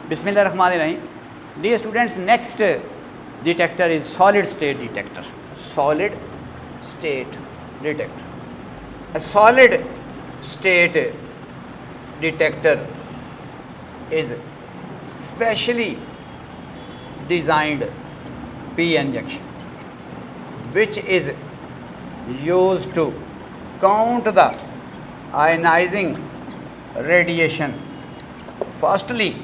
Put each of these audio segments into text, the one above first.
Bismillahirrahmanirrahim. Dear students, next detector is solid state detector. Solid state detector. A solid state detector is specially designed p-n junction, which is used to count the ionizing radiation. Firstly,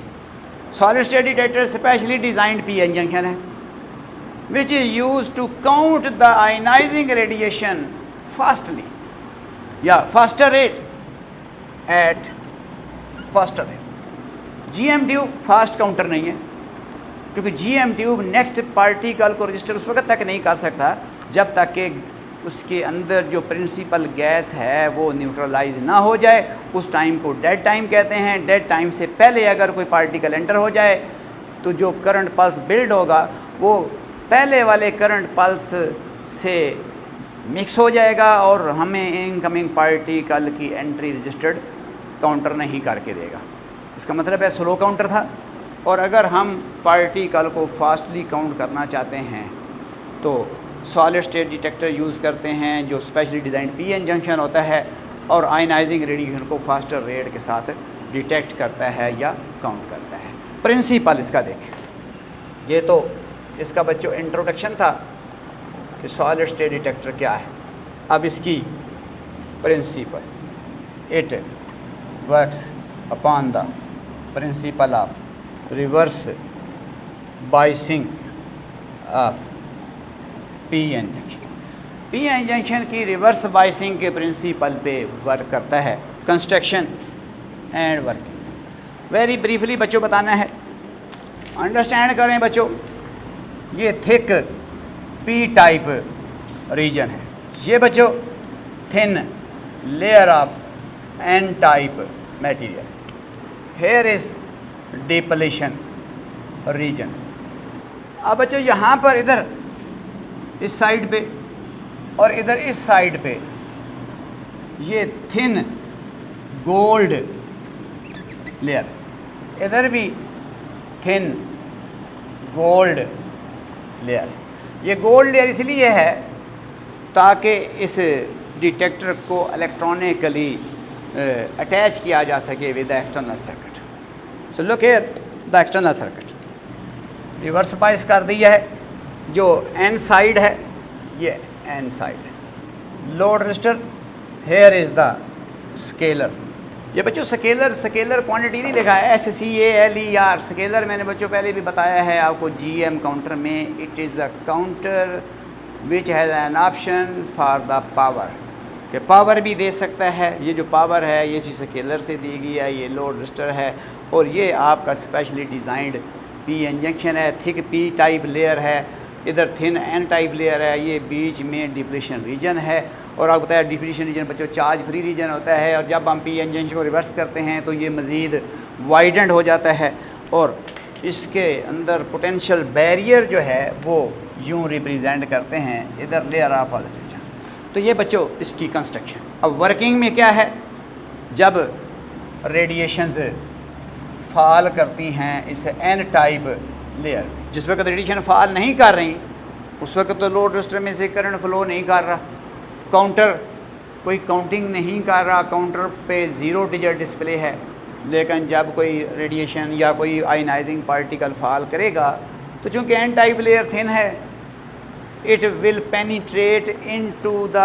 solid state detector specially designed p-n junction है, which is used to count the ionizing radiation fastly, faster rate at faster rate. GM tube fast counter नहीं है, क्योंकि GM tube next particle को register उस वक्त तक नहीं कर सकता जब तक कि उसके अंदर जो प्रिंसिपल गैस है वो न्यूट्रलाइज ना हो जाए. उस टाइम को डेड टाइम कहते हैं. डेड टाइम से पहले अगर कोई पार्टिकल एंटर हो जाए तो जो करंट पल्स बिल्ड होगा वो पहले वाले करंट पल्स से मिक्स हो जाएगा और हमें इनकमिंग पार्टिकल की एंट्री रजिस्टर्ड काउंटर नहीं करके देगा. इसका मतलब है स्लो काउंटर था. और अगर हम पार्टिकल को फास्टली काउंट करना चाहते हैं तो सॉलिड स्टेट डिटेक्टर यूज़ करते हैं जो स्पेशली डिज़ाइन पी-एन जंक्शन होता है और आयनाइजिंग रेडिएशन को फास्टर रेट के साथ डिटेक्ट करता है या काउंट करता है. प्रिंसिपल इसका देखें. ये तो इसका बच्चों इंट्रोडक्शन था कि सॉलिड स्टेट डिटेक्टर क्या है. अब इसकी principle. It works upon the principle of reverse biasing of P N junction. P N junction की रिवर्स बाइसिंग के प्रिंसिपल पे वर्क करता है. Construction and working. Very briefly बच्चों बताना है, अंडरस्टैंड करें बच्चों. ये थिक पी टाइप रीजन है. ये बच्चों thin layer of N type material. Here is depletion region. अब बच्चों यहाँ पर इधर इस साइड पे और इधर इस साइड पे ये थिन गोल्ड लेयर, इधर भी थिन गोल्ड लेयर. ये गोल्ड लेयर इसलिए है ताकि इस डिटेक्टर को इलेक्ट्रॉनिकली अटैच किया जा सके with the external circuit. So look here the external circuit. Reverse bias कर दिया है. जो एन साइड है ये एन साइड है. Load register. Here is the scalar. ये बच्चों स्केलर क्वांटिटी नहीं लिखा है, SCALER. स्केलर मैंने बच्चों पहले भी बताया है आपको GM काउंटर में. It is a counter which has an option for the power, कि पावर भी दे सकता है. ये जो पावर है ये इसी स्केलर से दी गई है. ये लोड रजिस्टर है और ये आपका स्पेशली डिज़ाइंड पी-एन जंक्शन है. थिक पी टाइप लेयर है, इधर थिन एन टाइप लेयर है. ये बीच में डिप्लीशन रीजन है. और आपको बताया डिप्लीशन रीजन बच्चों चार्ज फ्री रीजन होता है. और जब हम पी-एन जंक्शन को रिवर्स करते हैं तो ये मज़ीद वाइडेंड हो जाता है और इसके अंदर पोटेंशियल बैरियर जो है वो यूँ रिप्रेजेंट करते हैं इधर लेयर ऑफ पॉजिटिव. तो ये बच्चों इसकी कंस्ट्रक्शन. अब वर्किंग में क्या है, जब रेडिएशंस फॉल करती हैं इस एन टाइप लेयर, जिस वक्त रेडिएशन फॉल नहीं कर रही उस वक्त तो लोड रजिस्टर में से करंट फ्लो नहीं कर रहा. काउंटर कोई काउंटिंग नहीं कर रहा. काउंटर पे 0 डिजिट डिस्प्ले है. लेकिन जब कोई रेडिएशन या कोई आयनाइजिंग पार्टिकल फॉल करेगा तो चूँकि एन टाइप लेयर थिन है, it will penetrate into the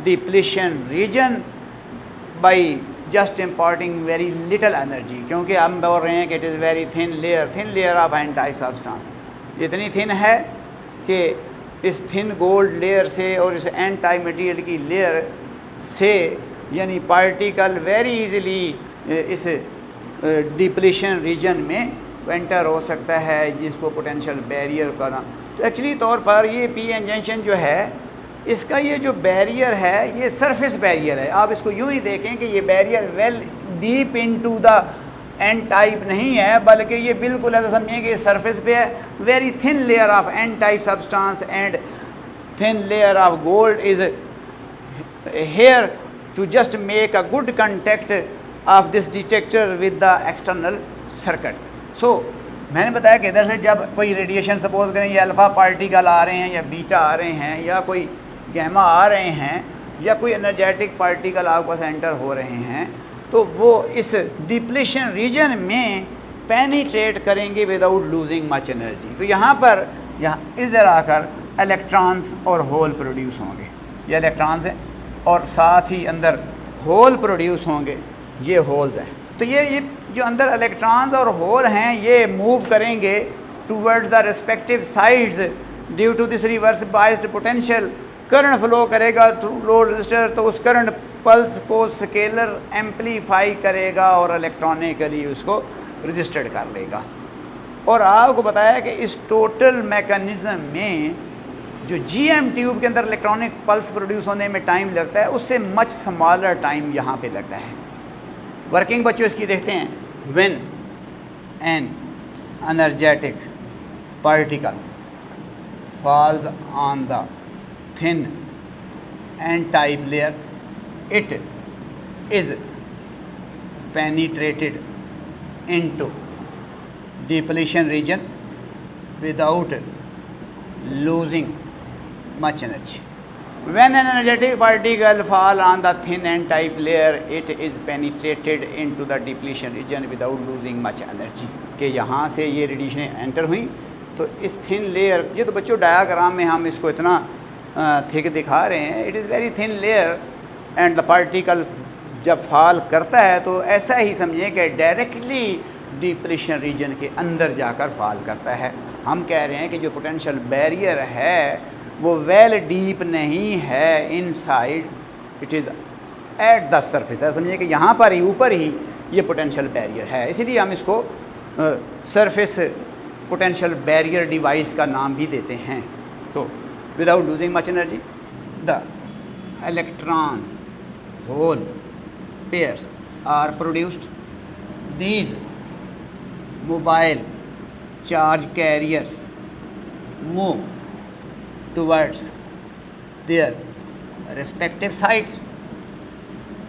depletion region by just importing very little energy. क्योंकि हम बोल रहे हैं कि it is very thin layer of N type substance. इतनी थिन है कि इस थिन गोल्ड लेयर से और इस एन टाइप मटेरियल की लेयर से यानी पार्टिकल वेरी इजीली इस डिप्लीशन रीजन में एंटर हो सकता है, जिसको पोटेंशियल बैरियर करना. तो एक्चुअली तौर पर ये पी-एन जंक्शन जो है इसका ये जो बैरियर है ये सरफेस बैरियर है. आप इसको यूँ ही देखें कि ये barrier well deep into the N type नहीं है, बल्कि ये बिल्कुल ऐसा समझें कि सरफेस पे है. Very thin layer of N type substance and thin layer of gold is here to just make a good contact of this detector with the external circuit. So मैंने बताया कि इधर से जब कोई रेडिएशन सपोज करें या अल्फ़ा पार्टिकल आ रहे हैं या बीटा आ रहे हैं या कोई गैमा आ रहे हैं या कोई एनर्जेटिक पार्टिकल आपके पास एंटर हो रहे हैं, तो वो इस डिप्लीशन रीजन में पेनिट्रेट करेंगे विदाउट लूजिंग मच एनर्जी। तो यहाँ पर इधर आकर इलेक्ट्रॉन्स और होल प्रोड्यूस होंगे। ये इलेक्ट्रॉन्स हैं और साथ ही अंदर होल प्रोड्यूस होंगे, ये होल्स हैं। तो ये जो अंदर इलेक्ट्रॉन्स और होल हैं ये मूव करेंगे towards the respective sides due to this reverse biased potential. Current flow करेगा थ्रू लोड रजिस्टर, तो उस करंट पल्स को स्केलर एम्पलीफाई करेगा और इलेक्ट्रॉनिकली उसको रजिस्टर्ड कर लेगा। और आपको बताया कि इस टोटल मैकेनिज़्म में जो जीएम ट्यूब के अंदर इलेक्ट्रॉनिक पल्स प्रोड्यूस होने में टाइम लगता है उससे मच स्मॉलर टाइम यहाँ पे लगता है। वर्किंग बच्चों इसकी देखते हैं। When an energetic particle falls on the thin N type layer, it is penetrated into depletion region without losing much energy. When an energetic particle fall on the thin n type layer, it is penetrated into the depletion region without losing much energy. कि यहाँ से ये radiation enter हुई तो इस thin layer, ये तो बच्चों डायाग्राम में हम इसको इतना थिक दिखा रहे हैं, it is very thin layer and the particle जब फॉल करता है तो ऐसा ही समझें कि डायरेक्टली डिप्लीशन रीजन के अंदर जाकर फॉल करता है। हम कह रहे हैं कि जो पोटेंशियल बैरियर है वो वेल डीप नहीं है, inside it is at the surface. ऐसा समझिए कि यहाँ पर ही ऊपर ही ये पोटेंशियल बैरियर है, इसीलिए हम इसको सरफेस पोटेंशियल बैरियर डिवाइस का नाम भी देते हैं। तो without losing much energy the electron hole pairs are produced. These mobile charge carriers move towards their respective sides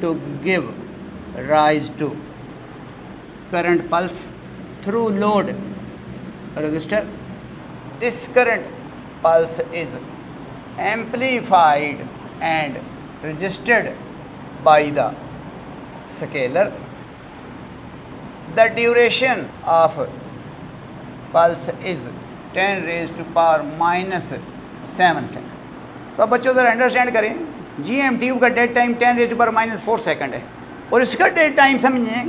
to give rise to current pulse through load resistor. This current pulse is amplified and registered by the scalar. The duration of pulse is 10 raised to power minus 7 second. तो अब बच्चों ज़रा understand करें, GM tube का dead time 10 raise to power minus 4 second है और इसका dead time समझें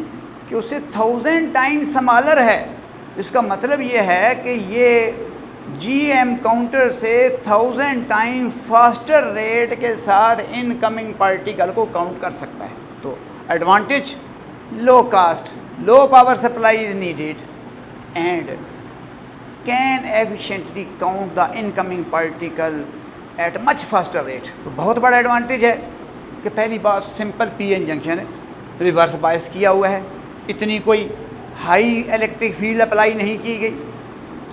कि उससे 1000 टाइम स्मॉलर है। इसका मतलब ये है कि ये जीएम काउंटर से 1000 टाइम फास्टर रेट के साथ इनकमिंग पार्टिकल को काउंट कर सकता है। तो advantage, low cost, low power supply is needed and can efficiently count the incoming particle at much faster rate. तो बहुत बड़ा एडवांटेज है कि पहली बात सिंपल पीएन जंक्शन है, रिवर्स बायस किया हुआ है, इतनी कोई हाई इलेक्ट्रिक फील्ड अप्लाई नहीं की गई।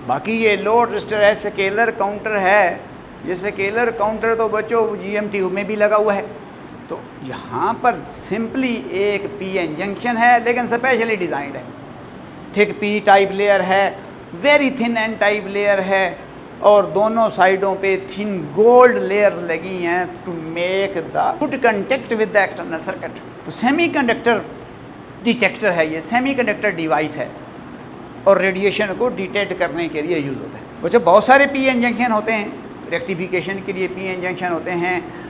बाकी ये लोड रजिस्टर है, स्केलर काउंटर है, ये स्केलर काउंटर तो बच्चों जीएम ट्यूब में भी लगा हुआ है। तो यहाँ पर सिंपली एक पीएन जंक्शन है लेकिन स्पेशली डिज़ाइंड है। थिक पी टाइप लेयर है, very thin N type layer है और दोनों साइडों पे थिन गोल्ड लेयर्स लगी हैं to make the good contact with the external circuit. तो सेमीकंडक्टर डिटेक्टर है, ये सेमीकंडक्टर डिवाइस है और रेडिएशन को डिटेक्ट करने के लिए यूज़ होता है। बच्चों बहुत सारे पीएन जंक्शन होते हैं, रेक्टिफिकेशन के लिए पीएन जंक्शन होते हैं,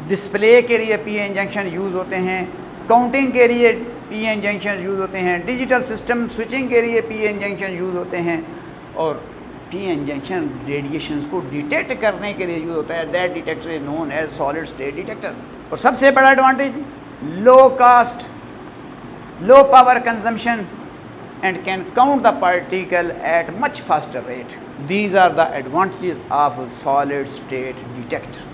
डिस्प्ले के लिए पीएन जंक्शन यूज़ होते हैं, काउंटिंग के लिए पीएन जंक्शन यूज़ होते हैं, डिजिटल सिस्टम स्विचिंग के लिए पीएन जंक्शन यूज़ होते हैं और पीएन जंक्शन रेडिएशंस को डिटेक्ट करने के लिए यूज़ होता है। That detector is known as solid state detector. और सबसे बड़ा advantage, low cost, low power consumption and can count the particle at much faster rate. These are the advantages of solid state detector.